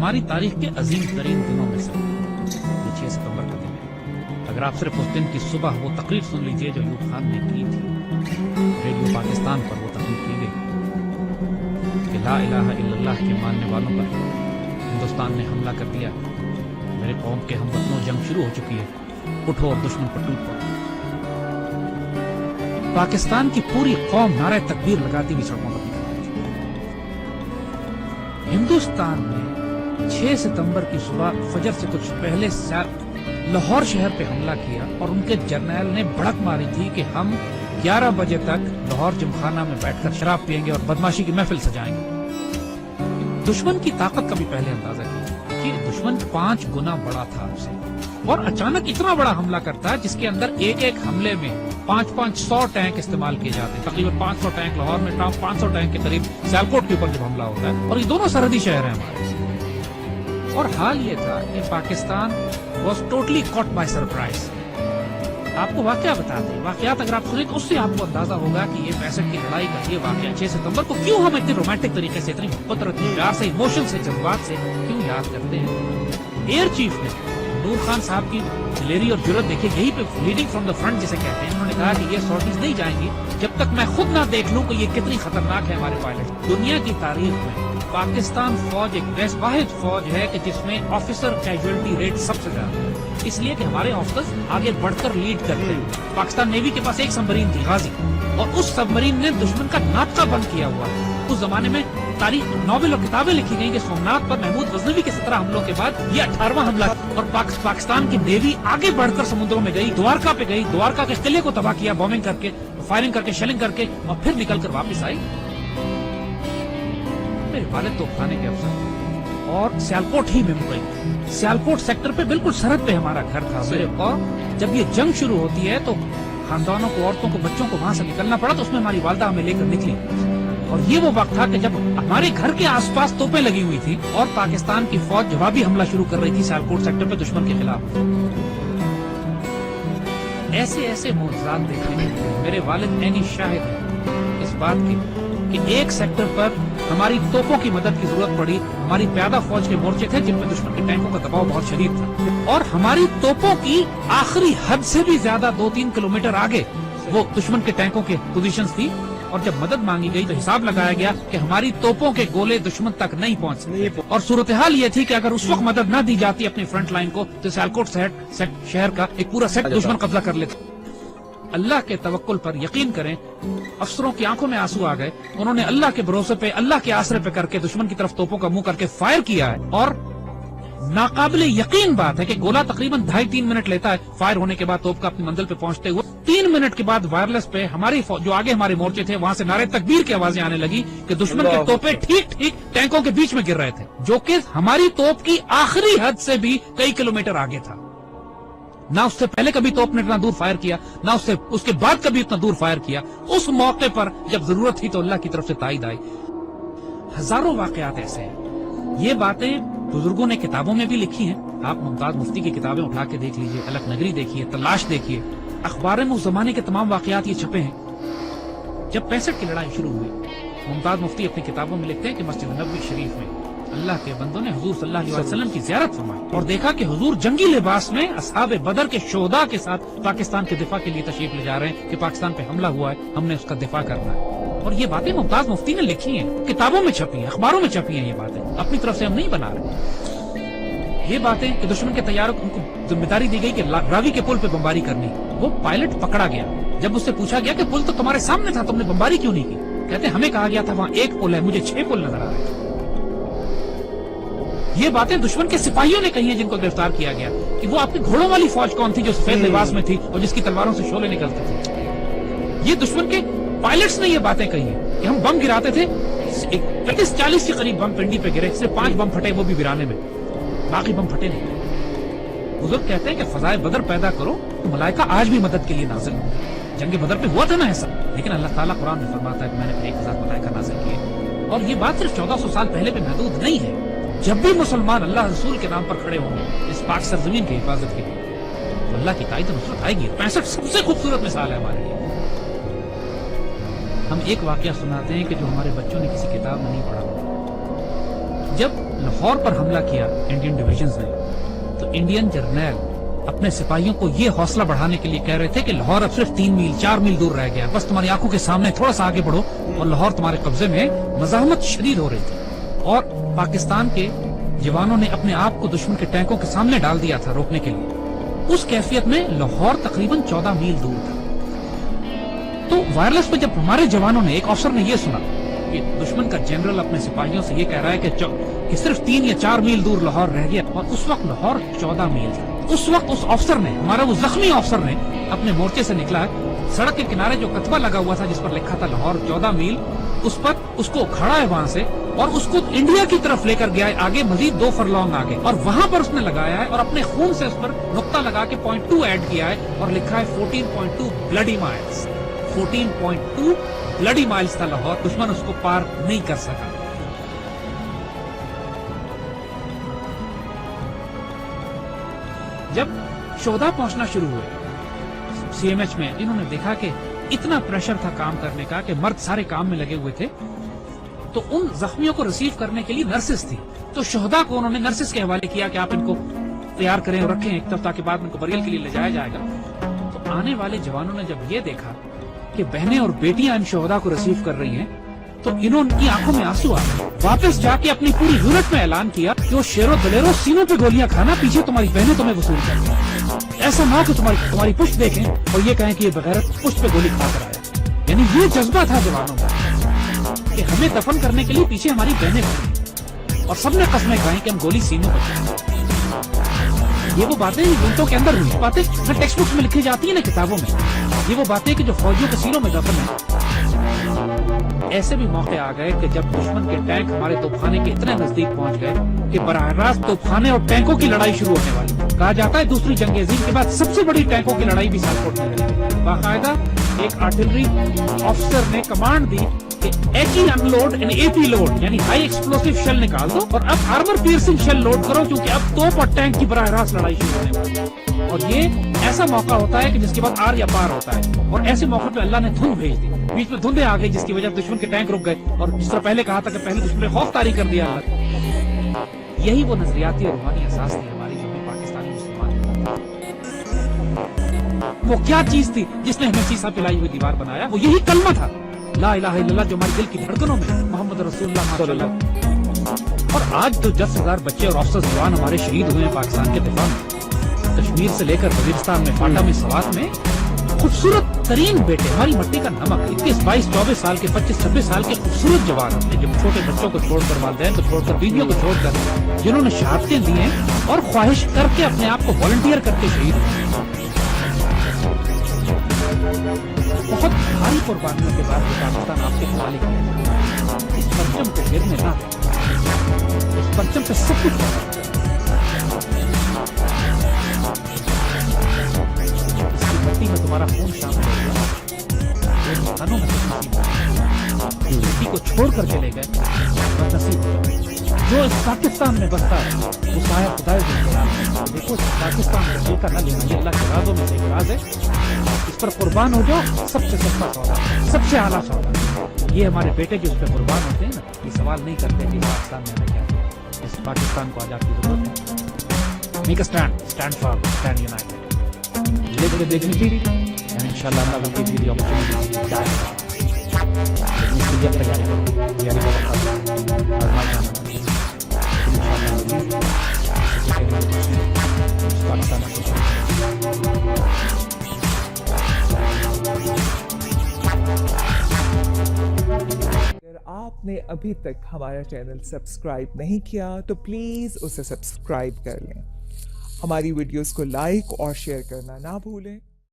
ہماری تاریخ کے عظیم ترین دنوں میں سے یہ 6 ستمبر کا دن ہے. اگر آپ صرف اس دن کی صبح وہ تقریر سن لیجئے جو ایوب خان نے کی تھی، ریڈیو پاکستان پر وہ تقریر کی گئی کہ لا الہ الا اللہ کے ماننے والوں پر ہندوستان نے حملہ کر دیا، میرے قوم کے ہم وطنوں جنگ شروع ہو چکی ہے، اٹھو اور دشمن پر ٹوٹ پڑو. پاکستان کی پوری قوم نعرہ تکبیر لگاتی ہوئی سڑکوں پر نکل آئی تھی. ہندوستان میں 6 ستمبر کی صبح فجر سے کچھ پہلے لاہور شہر پہ حملہ کیا اور ان کے جرنیل نے بھڑک ماری تھی کہ ہم 11 بجے تک لاہور جمخانہ میں بیٹھ کر شراب پئیں گے اور بدماشی کی محفل سجائیں گے. دشمن کی طاقت کا بھی پہلے اندازہ کیا کہ دشمن 5 گنا بڑا تھا اسے، اور اچانک اتنا بڑا حملہ کرتا ہے جس کے اندر ایک حملے میں 500 ٹینک استعمال کیے جاتے ہیں. تقریباً 500 ٹینک لاہور میں، 500 ٹینک کے قریب سیالکوٹ کے اوپر جب حملہ ہوتا ہے، اور یہ دونوں سرحدی شہر ہیں ہمارے. اور حال یہ تھا کہ Pakistan was totally caught by surprise. آپ کو واقعہ بتا دیں، واقعات اگر آپ سنیں تو اس سے آپ کو اندازہ ہوگا کہ یہ 65 کی لڑائی کا یہ واقعہ 6 ستمبر کو کیوں ہم اتنے رومانٹک طریقے سے، اتنی محبت اور اتنی پیار سے، ایموشن سے، جذبات سے کیوں یاد کرتے ہیں. ایئر چیف نے نور خان صاحب کی دلیری اور جرأت دیکھے، یہی پہ لیڈنگ فرام دا فرنٹ جسے کہتے ہیں. انہوں نے کہا کہ یہ سارٹیز نہیں جائیں گی جب تک میں خود نہ دیکھ لوں کہ یہ کتنی خطرناک ہے ہمارے پائلٹ. دنیا کی تاریخ میں پاکستان فوج ایک واحد فوج ہے کہ جس میں آفیسر کیجویلٹی ریٹ سب سے زیادہ ہے، اس لیے کہ ہمارے آفیسرز آگے بڑھ کر لیڈ کرتے ہیں. پاکستان نیوی کے پاس ایک سبمرین تھی، غازی، اور اس سبمرین نے دشمن کا ناطقہ بند کیا ہوا. اس زمانے میں تاریخ ناول اور کتابیں لکھی گئی کہ سومناتھ پر محمود غزنوی کے 17 حملوں کے بعد یہ 18واں حملہ، اور پاکستان کی نیوی آگے بڑھ کر سمندروں میں گئی، دوارکا پہ گئی، دوارکا کے قلعے کو تباہ کیا بومنگ کر کے، فائرنگ کر کے، شیلنگ کر کے، اور پھر نکل کر واپس آئی. میرے والد تو خانے کے افسر اور سیالکوٹ ہی میں مقیم، سیالکوٹ سیکٹر پہ بالکل سرحد پہ ہمارا گھر تھا. اور جب یہ جنگ شروع ہوتی ہے تو خاندانوں کو، عورتوں کو، بچوں کو وہاں سے نکلنا پڑا، تو اس میں ہماری والدہ ہمیں لے کر نکلی. اور یہ وہ وقت تھا کہ جب ہمارے گھر کے آس پاس توپیں لگی ہوئی تھی اور پاکستان کی فوج جوابی حملہ شروع کر رہی تھی سیالکوٹ سیکٹر پہ دشمن کے خلاف. ایسے معجزات دیکھنے میرے والد عینی شاہد ہیں اس بات کی کہ ایک سیکٹر پر ہماری توپوں کی مدد کی ضرورت پڑی. ہماری پیادہ فوج کے مورچے تھے جن میں دشمن کے ٹینکوں کا دباؤ بہت شدید تھا، اور ہماری توپوں کی آخری حد سے بھی زیادہ 2-3 کلومیٹر آگے وہ دشمن کے ٹینکوں کے پوزیشنز تھی. اور جب مدد مانگی گئی تو حساب لگایا گیا کہ ہماری توپوں کے گولے دشمن تک نہیں پہنچ سکتے. اور صورتحال یہ تھی کہ اگر اس وقت مدد نہ دی جاتی اپنی فرنٹ لائن کو تو سیالکوٹ شہر کا ایک پورا سیٹ دشمن قبضہ کر لیتے. اللہ کے توکل پر یقین کریں، افسروں کی آنکھوں میں آنسو آ گئے. انہوں نے اللہ کے بھروسے پہ، اللہ کے آسرے پہ کر کے دشمن کی طرف توپوں کا منہ کر کے فائر کیا ہے. اور ناقابل یقین بات ہے کہ گولہ تقریباً 2.5-3 منٹ لیتا ہے فائر ہونے کے بعد توپ کا اپنی منزل پہ پہنچتے ہوئے. 3 منٹ کے بعد وائرلیس پہ ہماری جو آگے ہمارے مورچے تھے وہاں سے نعرے تکبیر کی آوازیں آنے لگی کہ دشمن کے توپیں ٹھیک ٹینکوں کے بیچ میں گر رہے تھے، جو کہ ہماری توپ کی آخری حد سے بھی کئی کلومیٹر آگے تھا. نہ اس سے پہلے کبھی توپ نے اتنا دور فائر کیا، نہ اس کے بعد کبھی اتنا دور فائر کیا. اس موقع پر جب ضرورت تھی تو اللہ کی طرف سے تائید آئی. ہزاروں واقعات ایسے ہیں. یہ باتیں بزرگوں نے کتابوں میں بھی لکھی ہیں. آپ ممتاز مفتی کی کتابیں اٹھا کے دیکھ لیجئے، الک نگری دیکھیے، تلاش دیکھیے، اخبار میں اس زمانے کے تمام واقعات یہ چھپے ہیں. جب 65 کی لڑائی شروع ہوئی، ممتاز مفتی اپنی کتابوں میں لکھتے ہیں کہ مسجد نبوی شریف میں اللہ کے بندوں نے حضور صلی اللہ علیہ وسلم کی زیارت فرمائی اور دیکھا کہ حضور جنگی لباس میں اصحاب بدر کے شہداء کے ساتھ پاکستان کے دفاع کے لیے تشریف لے جا رہے ہیں کہ پاکستان پہ حملہ ہوا ہے، ہم نے اس کا دفاع کرنا ہے. اور یہ باتیں ممتاز مفتی نے لکھی ہیں، کتابوں میں چھپی ہیں، اخباروں میں چھپی ہیں. یہ باتیں اپنی طرف سے ہم نہیں بنا رہے. یہ باتیں کہ دشمن کے طیاروں کو ذمہ داری دی گئی کہ راوی کے پل پہ بمباری کرنی. وہ پائلٹ پکڑا گیا. جب اس سے پوچھا گیا کہ پل تو تمہارے سامنے تھا، تم نے بمباری کیوں نہیں کی؟ کہتے ہمیں کہا گیا تھا وہاں ایک پل ہے، مجھے 6 پل نظر آ رہے تھے. یہ باتیں دشمن کے سپاہیوں نے کہی ہیں جن کو گرفتار کیا گیا کہ وہ آپ کی گھوڑوں والی فوج کون تھی جو سفید لباس میں تھی اور جس کی تلواروں سے شعلے نکلتے تھے. یہ دشمن کے پائلٹس نے یہ باتیں کہی ہیں کہ ہم بم گراتے تھے، 30-40 کے قریب بم پنڈی پہ گرے، صرف 5 بم پھٹے، وہ بھی ویرانے میں، باقی بم پھٹے نہیں. بزرگ کہتے ہیں کہ فضائے بدر پیدا کرو تو ملائکہ آج بھی مدد کے لیے نازل ہوں. جنگ بدر پہ ہوا تھا نا ایسا، لیکن اللہ تعالیٰ قرآن میں فرماتا ہے کہ میں نے 1000 ملائکہ نازل کیے. اور یہ بات صرف 1400 سال پہلے پہ محدود نہیں ہے. جب بھی مسلمان اللہ رسول کے نام پر کھڑے ہوں گے اس پاک سرزمین کی حفاظت کے لیے تو اللہ کی تائید و نصرت آئے گی. 65 سب سے خوبصورت مثال ہے ہمارے لیے. ہم ایک واقعہ سناتے ہیں کہ جو ہمارے بچوں نے کسی کتاب میں نہیں پڑھا. جب لاہور پر حملہ کیا انڈین ڈویژنز نے تو انڈین جرنیل اپنے سپاہیوں کو یہ حوصلہ بڑھانے کے لیے کہہ رہے تھے کہ لاہور اب صرف 3 میل 4 میل دور رہ گیا, بس تمہاری آنکھوں کے سامنے تھوڑا سا آگے بڑھو اور لاہور تمہارے قبضے میں. مزاحمت شدید ہو رہی تھی اور پاکستان کے جوانوں نے اپنے آپ کو دشمن کے ٹینکوں کے سامنے ڈال دیا تھا روکنے کے لیے. اس کیفیت میں لاہور تقریباً 14 میل دور تھا. تو وائرلیس پہ جب ہمارے جوانوں نے, ایک افسر نے یہ سنا کہ دشمن کا جنرل اپنے سپاہیوں سے یہ کہہ رہا ہے کہ صرف 3 یا 4 میل دور لاہور رہ گیا, اور اس وقت لاہور 14 میل تھا. اس وقت اس افسر نے, ہمارا وہ زخمی افسر نے, اپنے مورچے سے نکلا, سڑک کے کنارے جو کتبہ لگا ہوا تھا جس پر لکھا تھا لاہور 14 میل, اس پر اس کو کھڑا ہے وہاں سے اور اس کو انڈیا کی طرف لے کر گیا ہے آگے, مزید 2 فرلانگ آگے, اور وہاں پر اس نے لگایا ہے اور اپنے خون سے اس پر نقطہ لگا کے 0.2 ایڈ کیا ہے اور لکھا ہے 14.2 بلڈی مائلز. 14.2 بلڈی مائلز تھا لاہور, دشمن اس کو پار نہیں کر سکا. جب شہداء پہنچنا شروع ہوئے سی ایم ایچ میں, انہوں نے دیکھا کہ اتنا پریشر تھا کام کرنے کا کہ مرد سارے کام میں لگے ہوئے تھے, تو ان زخمیوں کو ریسیو کرنے کے لیے نرسز تھی. تو شہداء کو انہوں نے نرسز کے حوالے کیا کہ آپ ان کو تیار کریں اور رکھیں ایک طرف تاکہ بعد میں ان کو بریل کے لیے لے جایا جائے گا. تو آنے والے جوانوں نے جب یہ دیکھا کہ بہنیں اور بیٹیاں ان شہداء کو ریسیو کر رہی ہیں تو ان کی آنکھوں میں آنسو آ گئے. واپس جا کے اپنی پوری یونٹ میں اعلان کیا کہ وہ شیرو دلیرو سینوں پہ گولیاں کھانا, پیچھے تمہاری بہنیں تمہیں وصول کریں. ایسا نہ ہو کہ تمہاری پشت دیکھیں اور یہ کہیں کہ یہ بغیرت پشت پہ گولی کھا کر آیا. یعنی یہ جذبہ تھا جوانوں کا کہ ہمیں دفن کرنے کے لیے پیچھے ہماری بہنیں کھڑی, اور سب نے قسمیں کھائیں کہ ہم گولی سینوں پہ کھائیں. یہ وہ باتیں یونٹوں کے اندر ہوئی باتیں ٹیکسٹ بکس میں لکھی جاتی ہیں نا, کتابوں میں. یہ وہ باتیں کہ جو فوجیوں کے سینوں میں دفن ہیں. ایسے بھی موقع آ گئے کہ جب دشمن کے ٹینک ہمارے توپخانے کے اتنے نزدیک پہنچ گئے کہ براہ راست توپخانے اور ٹینکوں کی لڑائی شروع ہونے والی. کہا جاتا ہے دوسری جنگ عظیم کے بعد سب سے بڑی ٹینکوں کی لڑائی بھی سیالکوٹ میں لڑی. باقاعدہ ایک آرٹلری افسر نے کمانڈ دی کہ H E unload and A P load, یعنی ہائی ایکسپلوسیو شیل نکال دو اور اب آرمر پیئرسنگ شیل لوڈ کرو, کیونکہ اب توپ اور ٹینک کی براہ راست لڑائی شروع ہونے والی ہے. اور یہ ایسا موقع ہوتا ہے کہ جس کے بعد آر یا پار ہوتا ہے, اور ایسے موقع پہ اللہ نے دھند بھیج دی, بیچ میں دھندیں آ گئی جس کی وجہ سے دشمن کے ٹینک رک گئے. اور جس طرح پہلے کہا تھا کہ پہلے دشمن خوف طاری کر دیا اللہ. یہی وہ نظریاتی اور روحانی اساس تھی ہماری جو ہمیں پاکستانی مسلمان. وہ کیا چیز تھی جس نے ہمیں سیسا پلائی ہوئی دیوار بنایا؟ وہ یہی کلمہ تھا, لا الہ الا اللہ, جو ہمارے دل کی دھڑکنوں میں محمد رسول اللہ ماشاء اللہ. اور آج تو 10,000 بچے اور افسر جوان ہمارے شہید ہوئے ہیں پاکستان کے دفاع میں. کشمیر سے لے کر وزیرستان میں, فاٹا میں, سوات میں, خوبصورت ترین بیٹے, ہماری مٹی کا نمک, 21 22 24 سال کے, 25 26 سال کے خوبصورت جوان ہوتے ہیں, جب چھوٹے بچوں کو چھوڑ کر, والدین کو چھوڑ کر, بیویوں کو چھوڑ کر, جنہوں نے شہادتیں دی ہیں اور خواہش کر کے اپنے آپ کو والنٹیئر کر کے شہید ہوئے. بہت بھاری قربانیوں کے بعد پاکستان آپ کے حوالے کیا, اس پرچم کو گرنے نہ دیں, اس پرچم پہ سب کچھ مٹی میں تمہارا خون شامل ہوگا, خانوں میں مٹی کو چھوڑ کر چلے گئے بدنصیب ہو جائے. جو اس پاکستان میں بستا ہے وہ سایہ خدائے جو دیکھو, پاکستان کا دل کا نہ لینا یہ اللہ کے رازوں میں سے ایک راز ہے. اس پر قربان ہو جاؤ, سب سے سستا سودا, سب سے اعلیٰ سودا. یہ ہمارے بیٹے جو اس پہ قربان ہوتے ہیں نا, یہ سوال نہیں کرتے کہ پاکستان میں ہمیں کیا ہے. اس پاکستان کو آج آپ کی ضرورت ہے. Make a stand, stand for, stand United. Live with dignity, and inshallah Allah will give you the opportunity to die. اس کے لیے تیاری کرو, تیاری کرو, اگر آپ نے ابھی تک ہمارا چینل سبسکرائب نہیں کیا تو پلیز اسے سبسکرائب کر لیں. ہماری ویڈیوز کو لائک اور شیئر کرنا نہ بھولیں.